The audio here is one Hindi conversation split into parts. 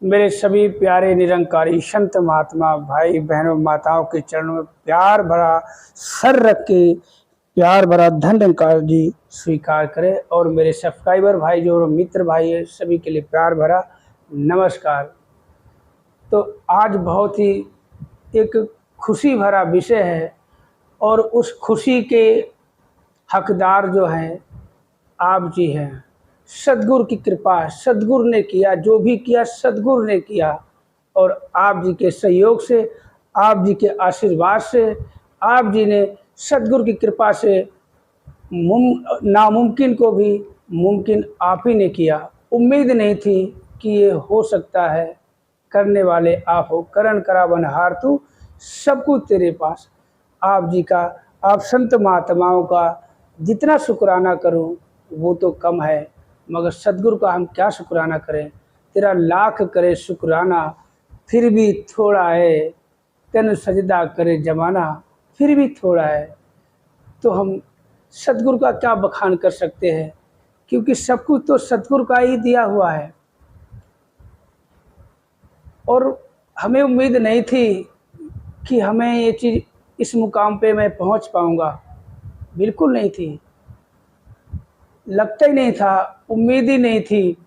मेरे सभी प्यारे निरंकारी संत महात्मा भाई बहनों माताओं के चरणों में प्यार भरा सर रख के प्यार भरा धन्यवाद जी स्वीकार करें। और मेरे सब्सक्राइबर भाई जो मित्र भाई है सभी के लिए प्यार भरा नमस्कार। तो आज बहुत ही एक खुशी भरा विषय है और उस खुशी के हकदार जो हैं आप जी हैं। सद्गुरु की कृपा, सद्गुरु ने किया, जो भी किया सद्गुरु ने किया और आप जी के सहयोग से, आप जी के आशीर्वाद से, आप जी ने सद्गुरु की कृपा से नामुमकिन को भी मुमकिन आप ही ने किया। उम्मीद नहीं थी कि ये हो सकता है, करने वाले आप हो। करण करावन हार तू सब कुछ तेरे पास। आप जी का, आप संत महात्माओं का जितना शुक्राना करूं वो तो कम है, मगर सद्गुरु का हम क्या शुक्राना करें। तेरा लाख करे शुक्राना फिर भी थोड़ा है, तेन सजदा करे जमाना फिर भी थोड़ा है। तो हम सद्गुरु का क्या बखान कर सकते हैं, क्योंकि सब कुछ तो सद्गुरु का ही दिया हुआ है। और हमें उम्मीद नहीं थी कि हमें ये चीज़ इस मुकाम पे मैं पहुंच पाऊंगा, बिल्कुल नहीं थी, लगता ही नहीं था, उम्मीद ही नहीं थी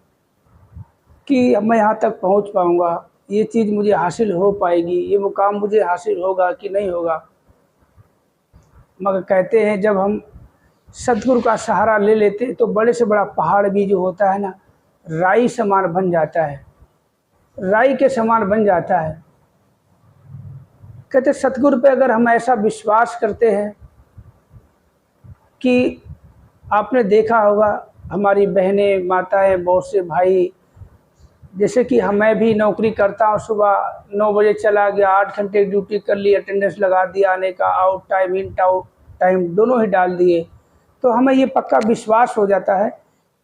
कि मैं यहाँ तक पहुँच पाऊँगा, ये चीज़ मुझे हासिल हो पाएगी, ये मुकाम मुझे हासिल होगा कि नहीं होगा। मगर कहते हैं जब हम सद्गुरु का सहारा ले लेते तो बड़े से बड़ा पहाड़ भी जो होता है ना, राई समान बन जाता है, राई के समान बन जाता है। कहते सद्गुरु पे अगर हम ऐसा विश्वास करते हैं कि आपने देखा होगा हमारी बहनें माताएं बहुत से भाई, जैसे कि मैं भी नौकरी करता हूँ, सुबह 9 बजे चला गया, 8 घंटे ड्यूटी कर ली, अटेंडेंस लगा दिया, आने का आउट टाइम इन टाइम दोनों ही डाल दिए, तो हमें ये पक्का विश्वास हो जाता है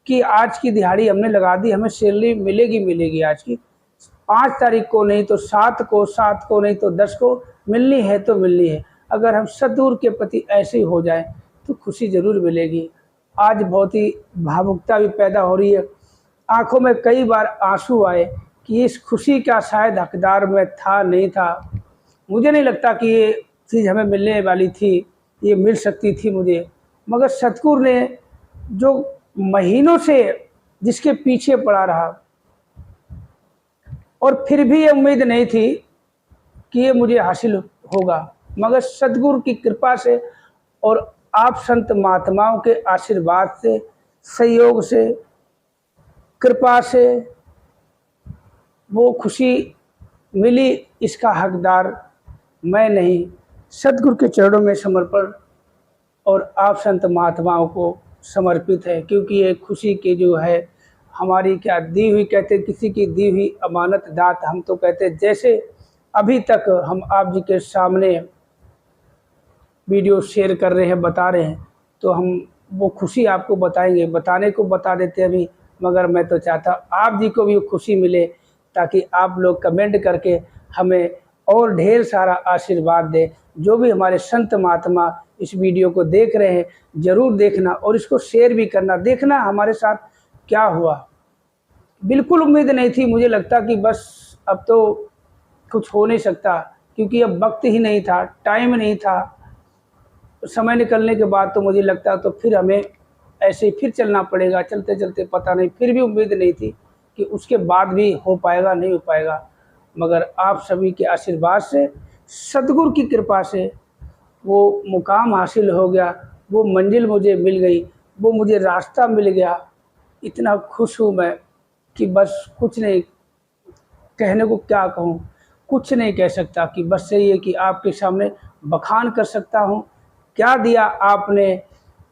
कि आज की दिहाड़ी हमने लगा दी, हमें सैलरी मिलेगी आज की 5 तारीख को, नहीं तो 7 को, 7 को नहीं तो 10 को मिलनी है तो मिलनी है। अगर हम सद्गुरु के प्रति ऐसे ही हो जाए तो खुशी ज़रूर मिलेगी। आज बहुत ही भावुकता भी पैदा हो रही है, आंखों में कई बार आंसू आए कि इस खुशी का शायद हकदार मैं था नहीं था। मुझे नहीं लगता कि ये चीज़ हमें मिलने वाली थी, ये मिल सकती थी मुझे, मगर सतगुरु ने जो महीनों से जिसके पीछे पड़ा रहा और फिर भी ये उम्मीद नहीं थी कि ये मुझे हासिल होगा, मगर सतगुरु की कृपा से और आप संत महात्माओं के आशीर्वाद से, सहयोग से, कृपा से वो खुशी मिली। इसका हकदार मैं नहीं, सतगुरु के चरणों में समर्पण और आप संत महात्माओं को समर्पित है। क्योंकि ये खुशी के जो है हमारी क्या दी हुई, कहते किसी की दी हुई अमानत दात, हम तो कहते जैसे अभी तक हम आप जी के सामने वीडियो शेयर कर रहे हैं, बता रहे हैं, तो हम वो खुशी आपको बताएंगे, बताने को बता देते अभी, मगर मैं तो चाहता आप जी को भी खुशी मिले, ताकि आप लोग कमेंट करके हमें और ढेर सारा आशीर्वाद दें। जो भी हमारे संत महात्मा इस वीडियो को देख रहे हैं ज़रूर देखना और इसको शेयर भी करना, देखना हमारे साथ क्या हुआ। बिल्कुल उम्मीद नहीं थी, मुझे लगता कि बस अब तो कुछ हो नहीं सकता, क्योंकि अब वक्त ही नहीं था, टाइम नहीं था। समय निकलने के बाद तो मुझे लगता तो फिर हमें ऐसे ही फिर चलना पड़ेगा, चलते चलते पता नहीं, फिर भी उम्मीद नहीं थी कि उसके बाद भी हो पाएगा नहीं हो पाएगा। मगर आप सभी के आशीर्वाद से, सतगुरु की कृपा से वो मुकाम हासिल हो गया, वो मंजिल मुझे मिल गई, वो मुझे रास्ता मिल गया। इतना खुश हूँ मैं कि बस कुछ नहीं कहने को, क्या कहूँ, कुछ नहीं कह सकता, कि बस यही है कि आपके सामने बखान कर सकता हूँ। क्या दिया आपने,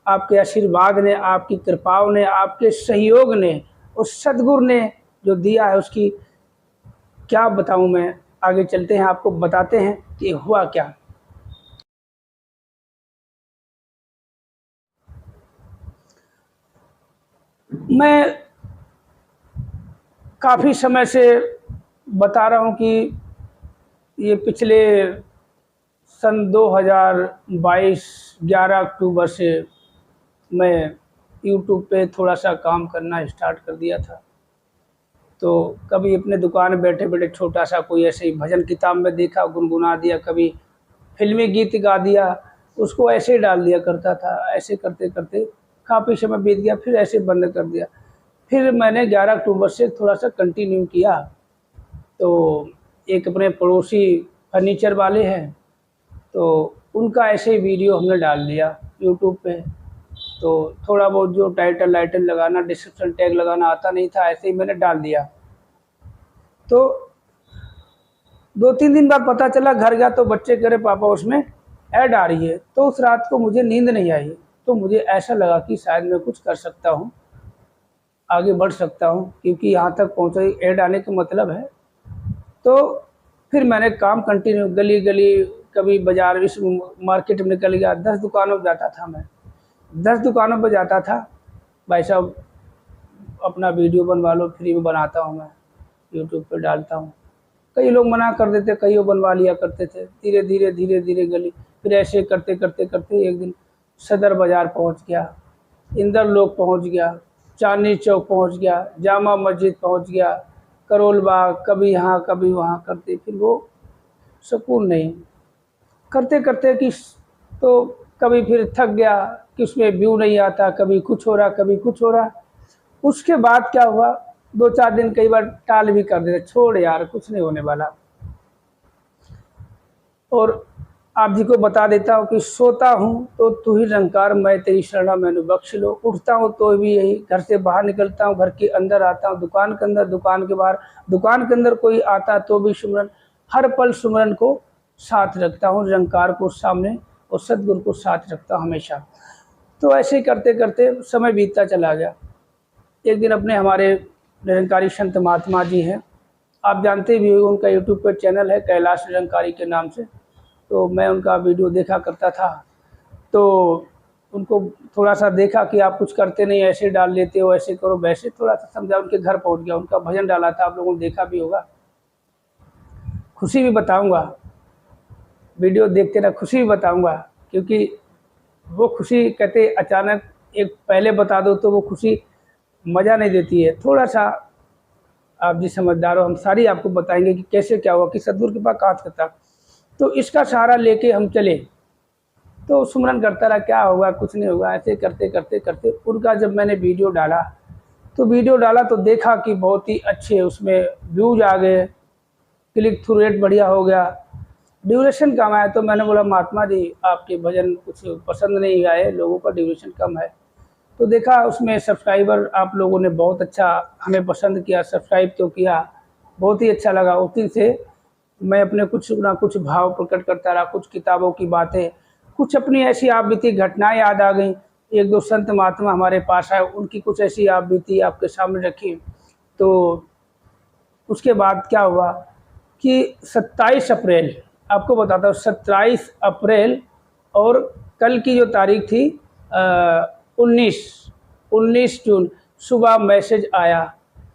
आपके आशीर्वाद ने, आपकी कृपाओं ने, आपके सहयोग ने, उस सद्गुरु ने जो दिया है उसकी क्या बताऊं मैं। आगे चलते हैं, आपको बताते हैं कि हुआ क्या। मैं काफ़ी समय से बता रहा हूं कि ये पिछले सन 2022 11 अक्टूबर से मैं यूट्यूब पे थोड़ा सा काम करना स्टार्ट कर दिया था। तो कभी अपने दुकान में बैठे बैठे छोटा सा कोई ऐसे ही भजन किताब में देखा, गुनगुना दिया, कभी फिल्मी गीत गा दिया, उसको ऐसे ही डाल दिया करता था। ऐसे करते करते काफ़ी समय बीत गया, फिर ऐसे बंद कर दिया। फिर मैंने 11 अक्टूबर से थोड़ा सा कंटिन्यू किया। तो एक अपने पड़ोसी फर्नीचर वाले हैं, तो उनका ऐसे ही वीडियो हमने डाल दिया यूट्यूब पे। तो थोड़ा बहुत जो टाइटल वाइटल लगाना, डिस्क्रिप्शन टैग लगाना आता नहीं था, ऐसे ही मैंने डाल दिया। तो 2-3 दिन बाद पता चला, घर गया तो बच्चे कह रहे पापा उसमें ऐड आ रही है। तो उस रात को मुझे नींद नहीं आई, तो मुझे ऐसा लगा कि शायद मैं कुछ कर सकता हूँ, आगे बढ़ सकता हूँ, क्योंकि यहाँ तक पहुँचा ऐड आने का मतलब है। तो फिर मैंने काम कंटिन्यू, गली गली, कभी बाज़ार, इस मार्केट में निकल गया, 10 दुकानों पर जाता था मैं, 10 दुकानों पर जाता था, भाई साहब अपना वीडियो बनवा लो, फ्री में बनाता हूँ मैं, यूट्यूब पे डालता हूँ। कई लोग मना कर देते, कई लोग बनवा लिया करते थे। धीरे धीरे धीरे धीरे गली, फिर ऐसे करते करते करते एक दिन सदर बाज़ार पहुँच गया, इंदर लोक पहुँच गया, चांदनी चौक पहुँच गया, जामा मस्जिद पहुँच गया, करोल बाग, कभी यहाँ कभी वहाँ करते, फिर वो सुकून नहीं, करते करते कि तो कभी फिर थक गया कि उसमें व्यू नहीं आता, कभी कुछ हो रहा, कभी कुछ हो रहा। उसके बाद क्या हुआ, 2-4 दिन कई बार टाल भी कर देते, छोड़ यार कुछ नहीं होने वाला। और आप जी को बता देता हूँ कि सोता हूँ तो तू ही रंकार, मैं तेरी शरणा मैंने बख्श लो। उठता हूँ तो भी यही, घर से बाहर निकलता हूँ, घर के अंदर आता हूँ, दुकान के अंदर, दुकान के बाहर, दुकान के अंदर कोई आता तो भी सुमरन, हर पल सुमरन को साथ रखता हूँ, रंकार को सामने और सदगुरु को साथ रखता हूँ हमेशा। तो ऐसे ही करते करते समय बीतता चला गया। एक दिन अपने हमारे निरंकारी संत महात्मा जी हैं, आप जानते भी हो, उनका यूट्यूब पर चैनल है कैलाश निरंकारी के नाम से। तो मैं उनका वीडियो देखा करता था, तो उनको थोड़ा सा देखा कि आप कुछ करते नहीं, ऐसे डाल लेते हो, ऐसे करो वैसे, थोड़ा सा समझा। उनके घर पहुंच गया, उनका भजन डाला था, आप लोगों ने देखा भी होगा। खुशी भी बताऊंगा, वीडियो देखते ना, खुशी भी बताऊंगा, क्योंकि वो खुशी कहते अचानक एक पहले बता दो तो वो खुशी मज़ा नहीं देती है। थोड़ा सा आप जी समझदार हो, हम सारी आपको बताएंगे कि कैसे क्या हुआ, कि सदगुरु के पास कहाँ था। तो इसका सहारा लेके हम चले, तो सुमरन करता रहा, क्या होगा, कुछ नहीं होगा। ऐसे करते करते करते उनका जब मैंने वीडियो डाला, तो देखा कि बहुत ही अच्छे उसमें व्यूज आ गए, क्लिक थ्रू रेट बढ़िया हो गया, ड्यूरेशन कम आया। तो मैंने बोला महात्मा जी आपके भजन कुछ पसंद नहीं आए, लोगों का ड्यूरेशन कम है। तो देखा उसमें सब्सक्राइबर आप लोगों ने बहुत अच्छा हमें पसंद किया, सब्सक्राइब तो किया, बहुत ही अच्छा लगा। उस दिन से मैं अपने कुछ ना कुछ भाव प्रकट करता रहा, कुछ किताबों की बातें, कुछ अपनी ऐसी आप बीती घटनाएं याद आ गई। 1-2 संत महात्मा हमारे पास आए, उनकी कुछ ऐसी आप बीती आपके सामने रखी। तो उसके बाद क्या हुआ कि 27 अप्रैल, आपको बताता हूँ, 27 अप्रैल और कल की जो तारीख थी 19 जून, सुबह मैसेज आया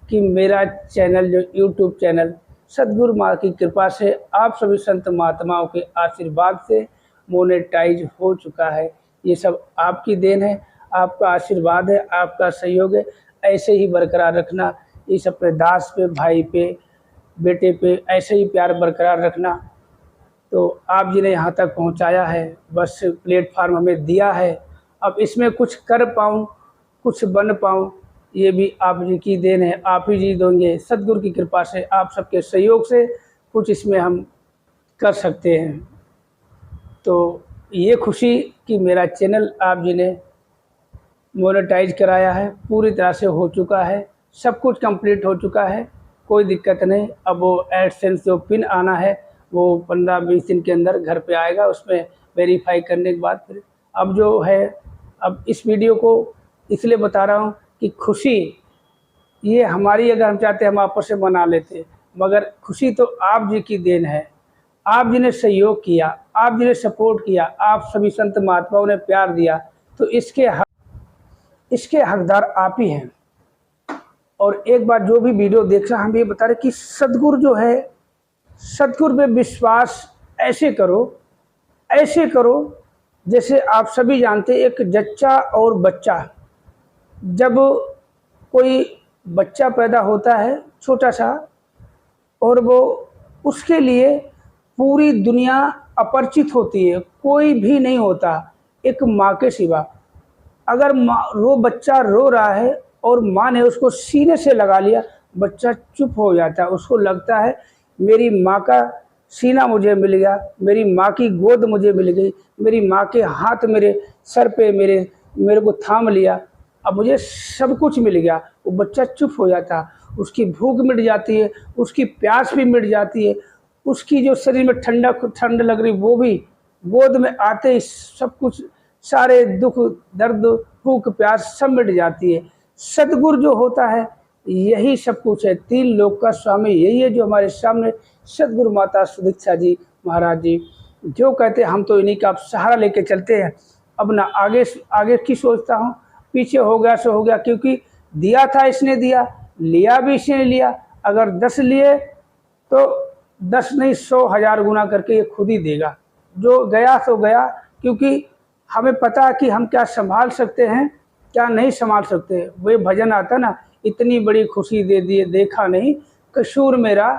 कि मेरा चैनल, जो यूट्यूब चैनल सदगुरु माँ की कृपा से, आप सभी संत महात्माओं के आशीर्वाद से मोनेटाइज हो चुका है। ये सब आपकी देन है, आपका आशीर्वाद है, आपका सहयोग है। ऐसे ही बरकरार रखना, इस अपने दास पे, भाई पे, बेटे पे ऐसे ही प्यार बरकरार रखना। तो आप जी ने यहाँ तक पहुँचाया है, बस प्लेटफार्म हमें दिया है। अब इसमें कुछ कर पाऊँ, कुछ बन पाऊँ, ये भी आप जी की देन है, आप ही जी देंगे। सदगुरु की कृपा से, आप सबके सहयोग से कुछ इसमें हम कर सकते हैं। तो ये खुशी कि मेरा चैनल आप जी ने मोनेटाइज कराया है, पूरी तरह से हो चुका है, सब कुछ कंप्लीट हो चुका है, कोई दिक्कत नहीं। अब वो एडसेंस जो पिन आना है वो 15-20 दिन के अंदर घर पे आएगा, उसमें वेरीफाई करने के बाद फिर अब जो है, अब इस वीडियो को इसलिए बता रहा हूँ कि खुशी ये हमारी, अगर हम चाहते हम आपस में मना लेते, मगर खुशी तो आप जी की देन है। आप जी ने सहयोग किया, आप जी ने सपोर्ट किया, आप सभी संत महात्माओं ने प्यार दिया, तो इसके हकदार आप ही हैं। और एक बार जो भी वीडियो देख रहा, हम ये बता रहे कि सदगुरु जो है, सदगुरु पे विश्वास ऐसे करो जैसे आप सभी जानते, एक जच्चा और बच्चा जब कोई बच्चा पैदा होता है छोटा सा, और वो उसके लिए पूरी दुनिया अपरिचित होती है, कोई भी नहीं होता एक माँ के सिवा। अगर माँ वो बच्चा रो रहा है और माँ ने उसको सीने से लगा लिया, बच्चा चुप हो जाता है, उसको लगता है मेरी माँ का सीना मुझे मिल गया, मेरी माँ की गोद मुझे मिल गई, मेरी माँ के हाथ मेरे सर पे मेरे को थाम लिया, अब मुझे सब कुछ मिल गया। वो बच्चा चुप हो जाता, उसकी भूख मिट जाती है, उसकी प्यास भी मिट जाती है, उसकी जो शरीर में ठंड लग रही वो भी गोद में आते ही सब कुछ, सारे दुख दर्द भूख प्यास सब मिट जाती है। सतगुरु जो होता है यही सब कुछ है, 3 लोक का स्वामी यही है जो हमारे सामने सतगुरु माता सुदीक्षा जी महाराज जी जो कहते हैं हम तो इन्हीं का सहारा लेके चलते हैं। अब ना आगे आगे की सोचता हूँ, पीछे हो गया सो हो गया, क्योंकि दिया था इसने दिया, लिया भी इसने लिया। अगर 10 लिए तो 10 नहीं 100,000 गुना करके ये खुद ही देगा। जो गया सो गया, क्योंकि हमें पता है कि हम क्या संभाल सकते हैं क्या नहीं संभाल सकते। वो भजन आता ना, इतनी बड़ी खुशी दे दिए देखा नहीं कसूर मेरा,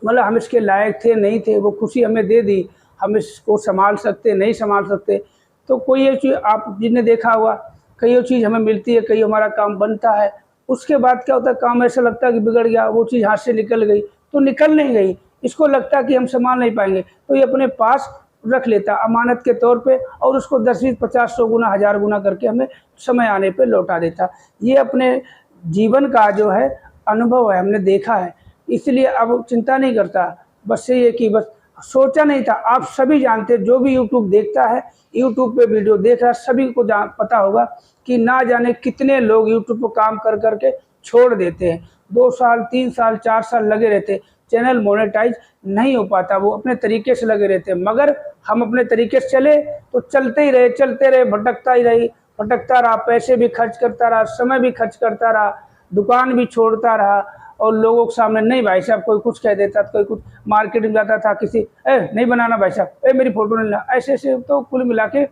मतलब हम इसके लायक थे नहीं थे, वो खुशी हमें दे दी, हम इसको संभाल सकते नहीं संभाल सकते। तो कोई एक चीज़ आप जिसने देखा हुआ, कई चीज़ हमें मिलती है, कई हमारा काम बनता है, उसके बाद क्या होता है काम ऐसा लगता है कि बिगड़ गया, वो चीज़ हाथ से निकल गई तो निकल नहीं गई, इसको लगता है कि हम संभाल नहीं पाएंगे, तो ये अपने पास रख लेता अमानत के तौर पे, और उसको 10, 20, 50, 100 गुना 1000 गुना करके हमें समय आने पे लौटा देता। ये अपने जीवन का जो है अनुभव है, हमने देखा है, इसलिए अब चिंता नहीं करता। बस ये कि बस सोचा नहीं था। आप सभी जानते, जो भी यूट्यूब देखता है, यूट्यूब पे वीडियो देख रहा है, सभी को पता होगा कि ना जाने कितने लोग यूट्यूब पर काम कर करके छोड़ देते हैं। 2 साल 3 साल 4 साल लगे रहते, चैनल मोनेटाइज नहीं हो पाता, वो अपने तरीके से लगे रहते। मगर हम अपने तरीके से चले तो चलते रहे, भटकता रहा, पैसे भी खर्च करता रहा, समय भी खर्च करता रहा, दुकान भी छोड़ता रहा, और लोगों के सामने नहीं भाई साहब, कोई कुछ कह देता, कोई कुछ, मार्केट में जाता था किसी नहीं बनाना भाई साहब, मेरी फोटो नहीं लेना, ऐसे ऐसे। तो कुल मिला के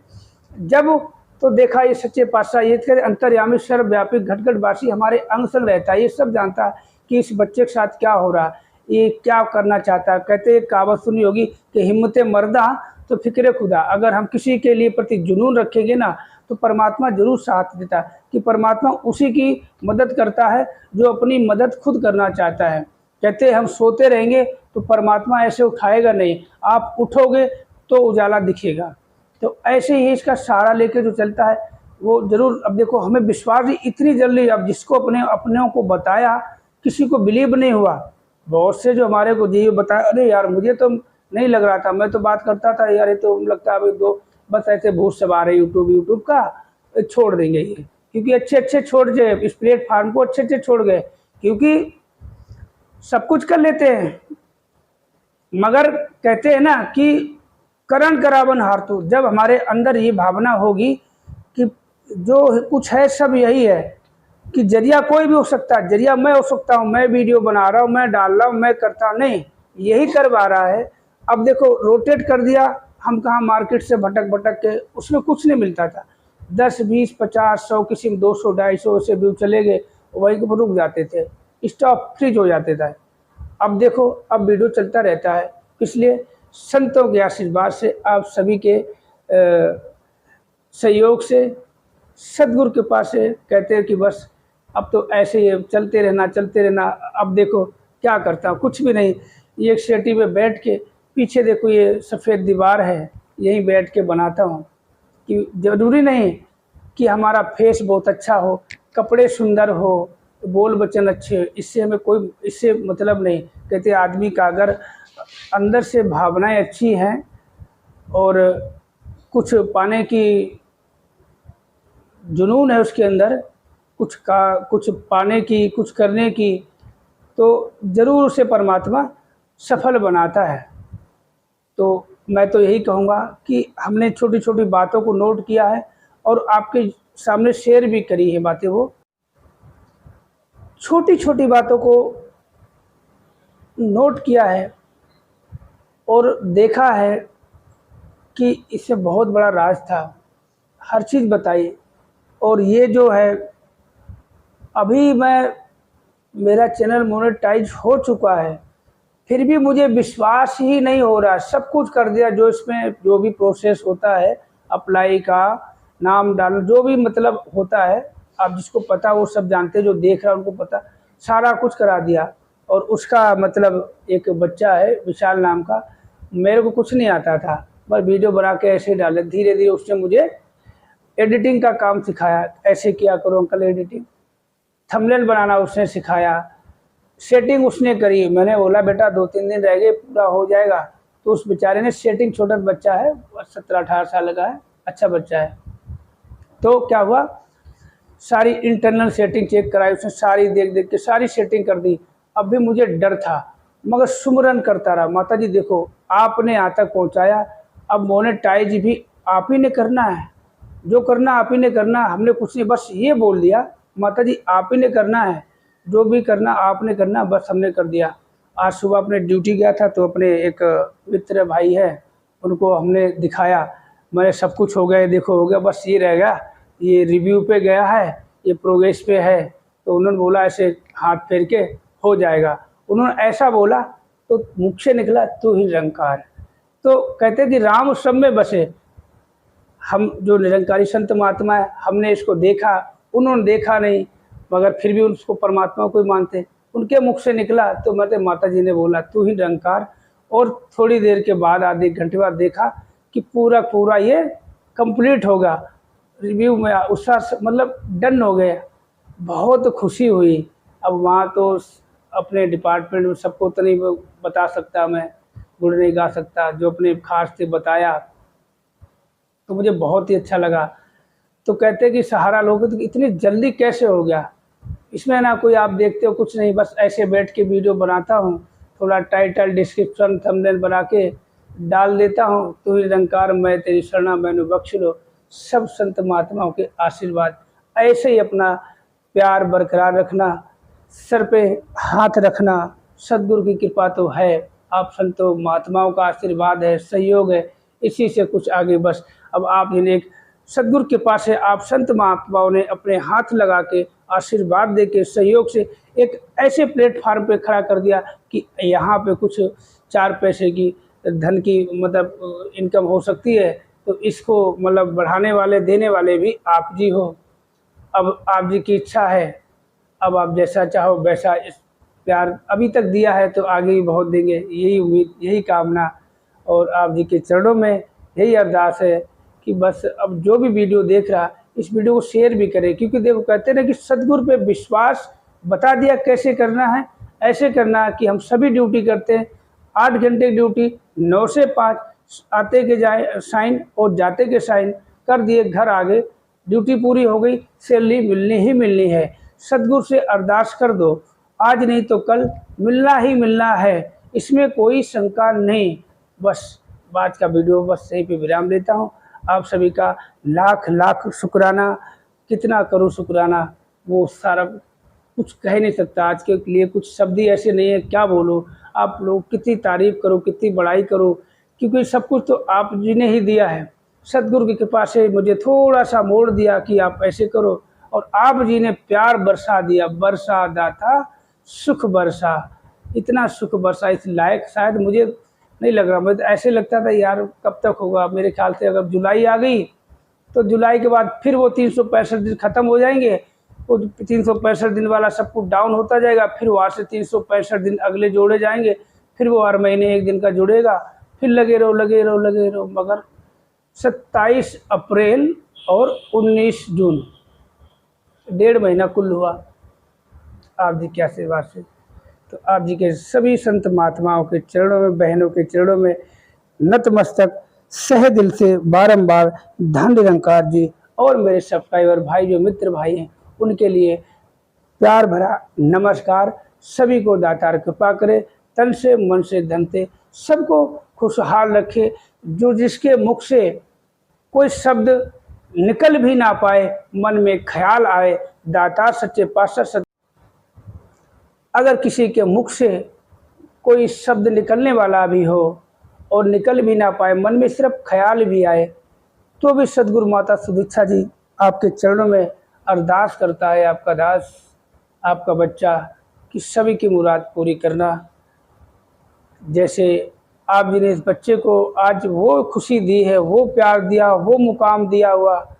जब तो देखा ये सच्चे पातशाह ये थे अंतर्यामी सर्वव्यापी घटघटवासी हमारे अंग संग रहता है, ये सब जानता है कि इस बच्चे के साथ क्या हो रहा है, ये क्या करना चाहता है। कहते एक कहावत सुनी होगी कि हिम्मत मर्दा तो फिक्र खुदा। अगर हम किसी के लिए प्रति जुनून रखेंगे ना तो परमात्मा जरूर साथ देता है, कि परमात्मा उसी की मदद करता है जो अपनी मदद खुद करना चाहता है। कहते हैं हम सोते रहेंगे तो परमात्मा ऐसे उठाएगा नहीं, आप उठोगे तो उजाला दिखेगा। तो ऐसे ही इसका सहारा लेके जो चलता है वो जरूर। अब देखो हमें विश्वास ही इतनी जल्दी, अब जिसको अपनों को बताया किसी को बिलीव नहीं हुआ। बहुत से जो हमारे को जी बताया, अरे यार मुझे तो नहीं लग रहा था, मैं तो बात करता था यार ये तो लगता है अभी दो बस ऐसे भूत सवार है यूट्यूब का, छोड़ देंगे ये, क्योंकि अच्छे छोड़ गए इस प्लेटफार्म को, अच्छे छोड़ गए, क्योंकि सब कुछ कर लेते हैं। मगर कहते हैं ना कि करण करावन हार, तो जब हमारे अंदर ये भावना होगी कि जो कुछ है सब यही है, कि जरिया कोई भी हो सकता है, जरिया मैं हो सकता हूँ, मैं वीडियो बना रहा हूँ, मैं डाल रहा हूँ, मैं करता नहीं, यही करवा रहा है। अब देखो रोटेट कर दिया, हम कहाँ मार्केट से भटक के, उसमें कुछ नहीं मिलता था, 10, 20, 50, 100 किसी में 200, 250 से व्यू चले गए, वहीं पर रुक जाते थे, स्टॉप फ्रीज हो जाते थे। अब देखो अब वीडियो चलता रहता है, इसलिए संतों के आशीर्वाद से, आप सभी के सहयोग से, सदगुरु के पास से, कहते हैं कि बस अब तो ऐसे ही चलते रहना। अब देखो क्या करता हूँ, कुछ भी नहीं, ये एक सेटी में बैठ के, पीछे देखो ये सफ़ेद दीवार है, यहीं बैठ के बनाता हूँ। कि ज़रूरी नहीं कि हमारा फेस बहुत अच्छा हो, कपड़े सुंदर हो, बोल वचन अच्छे, इससे हमें कोई इससे मतलब नहीं। कहते आदमी का अगर अंदर से भावनाएं अच्छी हैं और कुछ पाने की जुनून है उसके अंदर, कुछ पाने की, कुछ करने की, तो ज़रूर उसे परमात्मा सफल बनाता है। तो मैं तो यही कहूँगा कि हमने छोटी छोटी बातों को नोट किया है और आपके सामने शेयर भी करी है बातें, वो छोटी छोटी बातों को नोट किया है और देखा है कि इसमें बहुत बड़ा राज था, हर चीज़ बताई। और ये जो है अभी मेरा चैनल मोनेटाइज हो चुका है, फिर भी मुझे विश्वास ही नहीं हो रहा। सब कुछ कर दिया, जो इसमें जो भी प्रोसेस होता है, अप्लाई का, नाम डालना, जो भी मतलब होता है, आप जिसको पता वो सब जानते, जो देख रहा है उनको पता, सारा कुछ करा दिया। और उसका मतलब एक बच्चा है विशाल नाम का, मेरे को कुछ नहीं आता था, बस वीडियो बना के ऐसे डाले। धीरे धीरे उसने मुझे एडिटिंग का काम सिखाया, ऐसे किया करो अंकल एडिटिंग, थंबनेल बनाना उसने सिखाया, सेटिंग उसने करी। मैंने बोला बेटा 2-3 दिन रह गए पूरा हो जाएगा, तो उस बेचारे ने सेटिंग, छोटा बच्चा है 17-18 साल का है, अच्छा बच्चा है। तो क्या हुआ, सारी इंटरनल सेटिंग चेक कराई उसने, सारी देख देख के सारी सेटिंग कर दी। अब भी मुझे डर था, मगर सुमरन करता रहा, माता जी देखो आपने यहाँ तक पहुँचाया, अब मोनेटाइज भी आप ही ने करना है, जो करना आप ही ने करना, हमने कुछ नहीं, बस ये बोल दिया माता जी आप ही ने करना है, जो भी करना आपने करना, बस हमने कर दिया। आज सुबह अपने ड्यूटी गया था, तो अपने एक मित्र भाई है उनको हमने दिखाया, मैंने सब कुछ हो गया, देखो हो गया, बस ये रह गया, ये रिव्यू पे गया है, ये प्रोग्रेस पे है। तो उन्होंने बोला ऐसे हाथ फेर के हो जाएगा, उन्होंने ऐसा बोला तो मुख से निकला तू ही निरंकार। तो कहते कि राम सब में बसे, हम जो निरंकारी संत महात्मा है, हमने इसको देखा, उन्होंने देखा नहीं, मगर फिर भी उसको परमात्मा को ही मानते, उनके मुख से निकला तो मतलब माता जी ने बोला तू ही निरंकार। और थोड़ी देर के बाद, आधे घंटे बाद देखा कि पूरा पूरा ये कंप्लीट होगा, रिव्यू में उसका मतलब डन हो गया, बहुत खुशी हुई। अब वहाँ तो अपने डिपार्टमेंट में सबको तो नहीं बता सकता, मैं गुण नहीं गा सकता, जो अपने खास थे बताया, तो मुझे बहुत ही अच्छा लगा। तो कहते कि सहारा लोग तो इतनी जल्दी कैसे हो गया, इसमें ना कोई आप देखते हो कुछ नहीं, बस ऐसे बैठ के वीडियो बनाता हूँ, थोड़ा टाइटल डिस्क्रिप्शन थंबनेल बना के डाल देता हूँ, तू ही निरंकार मैं तेरी शरणा मैंने बख्श लो, सब संत महात्माओं के आशीर्वाद। ऐसे ही अपना प्यार बरकरार रखना, सर पे हाथ रखना, सद्गुरु की कृपा तो है, आप संतों महात्माओं का आशीर्वाद है, सहयोग है, इसी से कुछ आगे बस। अब आप इन्हें एक सद्गुरु के पास है, आप संत महात्माओं ने अपने हाथ लगा के आशीर्वाद दे के सहयोग से एक ऐसे प्लेटफार्म पे खड़ा कर दिया कि यहाँ पे कुछ 4 पैसे की धन की मतलब इनकम हो सकती है। तो इसको मतलब बढ़ाने वाले देने वाले भी आप जी हो। अब आप जी की इच्छा है, अब आप जैसा चाहो वैसा इस प्यार अभी तक दिया है तो आगे भी बहुत देंगे, यही उम्मीद, यही कामना। और आप जी के चरणों में यही अरदास है कि बस अब जो भी वीडियो देख रहा इस वीडियो को शेयर भी करें, क्योंकि देखो कहते हैं कि सद्गुरु पे विश्वास, बता दिया कैसे करना है, ऐसे करना है कि हम सभी ड्यूटी करते हैं, 8 घंटे की ड्यूटी, 9 से 5, आते के जाए साइन और जाते के साइन कर दिए, घर आ गए, ड्यूटी पूरी हो गई, सैलरी मिलनी ही मिलनी है। सद्गुरु से अरदास कर दो, आज नहीं तो कल मिलना ही मिलना है, इसमें कोई शंका नहीं। बस आज का वीडियो बस यहीं पे विराम देता हूँ। आप सभी का लाख लाख शुक्राना, कितना करूँ शुक्राना, वो सारा कुछ कह नहीं सकता, आज के लिए कुछ शब्द ही ऐसे नहीं है, क्या बोलो। आप लोग कितनी तारीफ़ करो, कितनी बड़ाई करो, क्योंकि सब कुछ तो आप जी ने ही दिया है। सद्गुरु की कृपा से मुझे थोड़ा सा मोड़ दिया कि आप ऐसे करो, और आप जी ने प्यार बरसा दिया, बरसा दाता सुख बरसा, इतना सुख बरसा, इस लायक शायद मुझे नहीं लग रहा। मुझे तो ऐसे लगता था यार कब तक होगा, मेरे ख्याल से अगर जुलाई आ गई तो जुलाई के बाद फिर वो 365 दिन ख़त्म हो जाएंगे, वो 365 दिन वाला सब कुछ डाउन होता जाएगा, फिर वहाँ से 365 दिन अगले जोड़े जाएंगे, फिर वो हर महीने 1 दिन का जुड़ेगा, फिर लगे रहो लगे रहो लगे रहो। मगर 27 अप्रैल और 19 जून 1.5 महीना कुल हुआ आप जी के आशीर्वाद से। तो आप जी के सभी संत महात्माओं के चरणों में, बहनों के चरणों में नतमस्तक सह दिल से बारंबार धन निरंकार जी और मेरे सब्सक्राइबर भाई जो मित्र भाई हैं उनके लिए प्यार भरा नमस्कार। सभी को दातार कृपा करे, तन से मन से धन से सबको खुशहाल रखे। जो जिसके मुख से कोई शब्द निकल भी ना पाए, मन में ख्याल आए, दातार सच्चे पातशाह अगर किसी के मुख से कोई शब्द निकलने वाला भी हो और निकल भी ना पाए, मन में सिर्फ ख्याल भी आए, तो भी सद्गुरु माता सुदीक्षा जी आपके चरणों में अरदास करता है, आपका दास आपका बच्चा कि सभी की मुराद पूरी करना। जैसे आप जी ने इस बच्चे को आज वो खुशी दी है, वो प्यार दिया, वो मुकाम दिया हुआ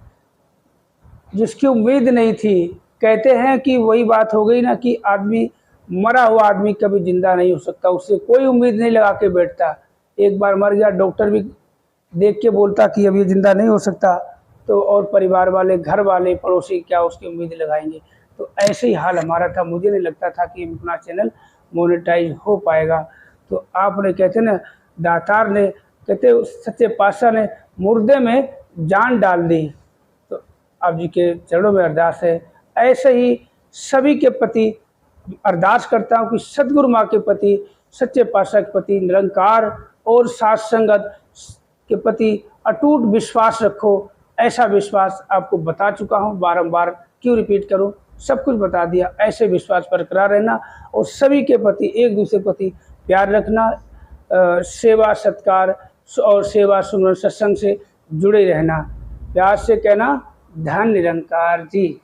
जिसकी उम्मीद नहीं थी। कहते हैं कि वही बात हो गई ना कि आदमी, मरा हुआ आदमी कभी जिंदा नहीं हो सकता, उससे कोई उम्मीद नहीं लगा के बैठता। एक बार मर गया, डॉक्टर भी देख के बोलता कि अब ये जिंदा नहीं हो सकता, तो और परिवार वाले, घर वाले, पड़ोसी क्या उसकी उम्मीद लगाएंगे। तो ऐसे ही हाल हमारा था। मुझे नहीं लगता था कि अपना चैनल मोनेटाइज हो पाएगा। तो आपने, कहते ना, दातार ने, कहते सच्चे पातशाह ने मुर्दे में जान डाल दी। तो आप जी के चरणों में अरदास है, ऐसे ही सभी के प्रति अरदास करता हूँ कि सदगुरु माँ के प्रति, सच्चे पातशाह के प्रति, निरंकार और साथ संगत के प्रति अटूट विश्वास रखो। ऐसा विश्वास आपको बता चुका हूँ, बारंबार क्यों रिपीट करूँ, सब कुछ बता दिया। ऐसे विश्वास बरकरार रहना और सभी के प्रति, एक दूसरे के प्रति प्यार रखना, सेवा सत्कार और सेवा सुमरन सत्संग से जुड़े रहना। प्यार से कहना, धन निरंकार जी।